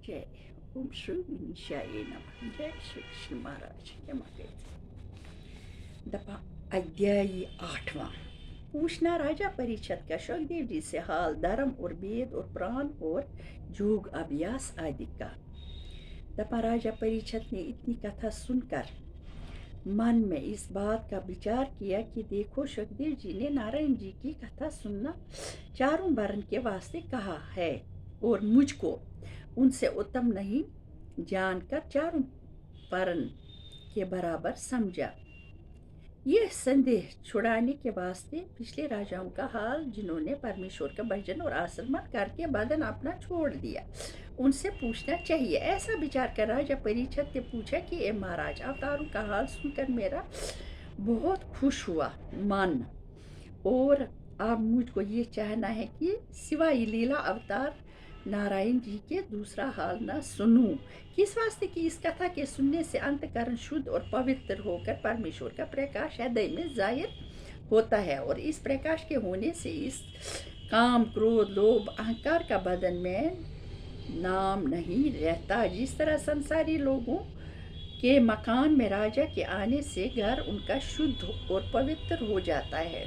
जय ओम श्री गणेशाय नमः जय श्री कृष्ण महाराज नमः। दफा अध्यायी 8वां। पूछना राजा परीक्षित का सुखदेव जी से हाल, धर्म और वेद और प्राण और योग अभ्यास आदि का। दफा राजा परीक्षित ने इतनी कथा सुनकर मन में इस बात का विचार किया कि देखो, सुखदेव जी ने नारायण जी की कथा सुनना चारों वर्ण के वास्ते कहा है और मुझको उनसे उत्तम नहीं जानकर चारों वर्ण के बराबर समझा। यह संदेह छुड़ाने के वास्ते पिछले राजाओं का हाल, जिन्होंने परमेश्वर का भजन और आश्रमण करके बदन अपना छोड़ दिया, उनसे पूछना चाहिए। ऐसा विचार कर राजा परीक्षित ने पूछा कि ए महाराज, अवतारों का हाल सुनकर मेरा बहुत खुश हुआ मन, और अब मुझको ये चाहना है कि सिवाय लीला अवतार नारायण जी के दूसरा हाल न सुनूं। किस वास्ते कि इस कथा के सुनने से अंतकरण शुद्ध और पवित्र होकर परमेश्वर का प्रकाश हृदय में जाहिर होता है, और इस प्रकाश के होने से इस काम, क्रोध, लोभ, अहंकार का बदन में नाम नहीं रहता। जिस तरह संसारी लोगों के मकान में राजा के आने से घर उनका शुद्ध और पवित्र हो जाता है,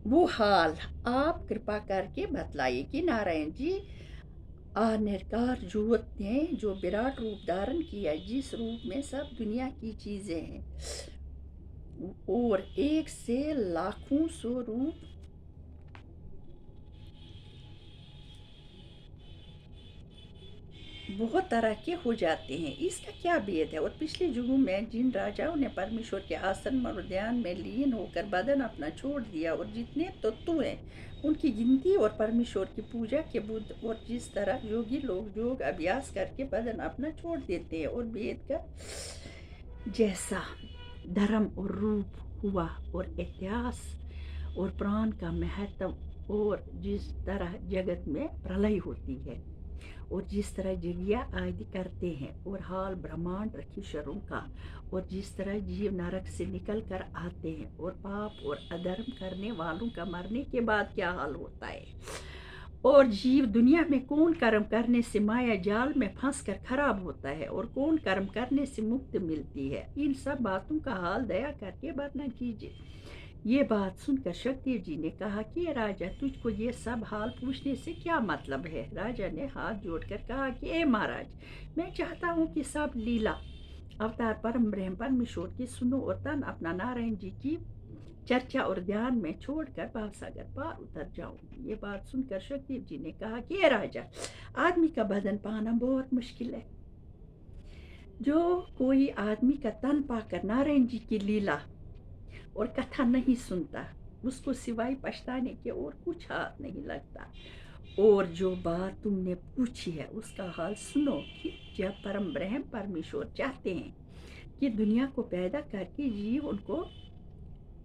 वो हाल आप कृपा करके बतलाइए कि नारायण जी निराकार ज्योत ने जो विराट रूप धारण किया, जिस रूप में सब दुनिया की चीजें हैं और एक से लाखों सौ रूप बहुत तरह के हो जाते हैं, इसका क्या भेद है। और पिछले युगों में जिन राजाओं ने परमेश्वर के आसन और ध्यान में लीन होकर बदन अपना छोड़ दिया, और जितने तत्व हैं उनकी गिनती और परमेश्वर की पूजा के बुद्ध, और जिस तरह योगी लोग योग अभ्यास करके बदन अपना छोड़ देते हैं, और वेद का जैसा धर्म और रूप हुआ, और इतिहास और प्राण का महत्व, और जिस तरह जगत में प्रलय होती है, और जिस तरह जगिया आदि करते हैं, और हाल ब्रह्मांड रखीश्वरों का, और जिस तरह जीव नरक से निकल कर आते हैं, और पाप और अधर्म करने वालों का मरने के बाद क्या हाल होता है, और जीव दुनिया में कौन कर्म करने से माया जाल में फंस कर खराब होता है, और कौन कर्म करने से मुक्ति मिलती है, इन सब बातों का हाल दया करके वर्णन कीजिए। ये बात सुनकर सुखदेव जी ने कहा कि राजा, तुझको ये सब हाल पूछने से क्या मतलब है। राजा ने हाथ जोड़कर कहा कि ए महाराज, मैं चाहता हूँ कि सब लीला अवतार परम ब्रह्म परमेश्वर की सुनो, और तन अपना नारायण जी की चर्चा और ध्यान में छोड़कर भावसागर पार उतर जाऊं। ये बात सुनकर सुखदेव जी ने कहा कि ए राजा, आदमी का बदन पाना बहुत मुश्किल है। जो कोई आदमी का तन पाकर नारायण जी की लीला और कथा नहीं सुनता, उसको सिवाय पछताने के और कुछ हाथ नहीं लगता। और जो बात तुमने पूछी है उसका हाल सुनो कि जब परम ब्रह्म परमेश्वर चाहते हैं कि दुनिया को पैदा करके जीव उनको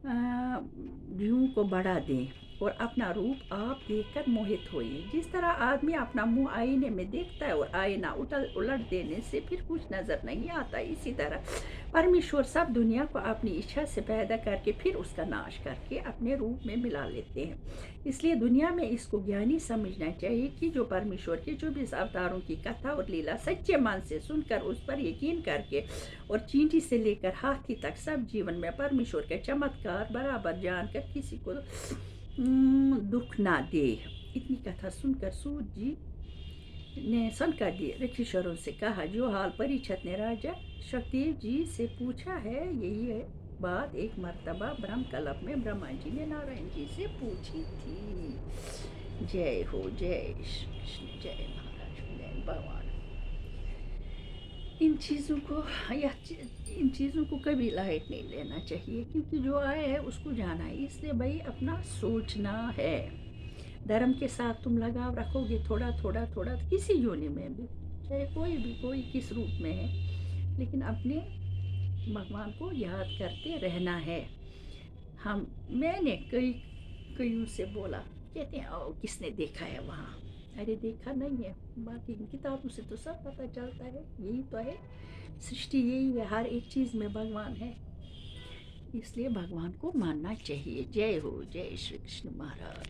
जीवों को बढ़ा दें और अपना रूप आप देखकर मोहित होइए। जिस तरह आदमी अपना मुंह आईने में देखता है और आईना उलट देने से फिर कुछ नजर नहीं आता, इसी तरह परमेश्वर सब दुनिया को अपनी इच्छा से पैदा करके फिर उसका नाश करके अपने रूप में मिला लेते हैं। इसलिए दुनिया में इसको ज्ञानी समझना चाहिए कि जो परमेश्वर के 24 अवतारों की कथा और लीला सच्चे मन से सुनकर उस पर यकीन करके, और चींटी से लेकर हाथी तक सब जीवन में परमेश्वर के चमत्कार बराबर जानकर किसी को दुख ना दे। इतनी कथा सुनकर सूत जी ने शंकर जी ऋषिश्वरों से कहा, जो हाल परीक्षित ने राजा सुखदेव जी से पूछा है, यही है बात एक मर्तबा ब्रह्म कल्प में ब्रह्मा जी ने नारायण जी से पूछी थी। जय हो, जय श्री कृष्ण, जय महाराज, जय भगवान। इन चीज़ों को कभी लाइट नहीं लेना चाहिए, क्योंकि जो आया है उसको जाना है। इसलिए भाई अपना सोचना है। धर्म के साथ तुम लगाव रखोगे थोड़ा थोड़ा थोड़ा, किसी योनि में भी, चाहे कोई किस रूप में है, लेकिन अपने भगवान को याद करते रहना है। मैंने कईयों से बोला, कहते हैं ओ किसने देखा है वहाँ। अरे देखा नहीं है, बाकी किताबों से तो सब पता चलता है। यही तो है सृष्टि, यही है, हर एक चीज़ में भगवान है, इसलिए भगवान को मानना चाहिए। जय हो, जय श्री कृष्ण महाराज।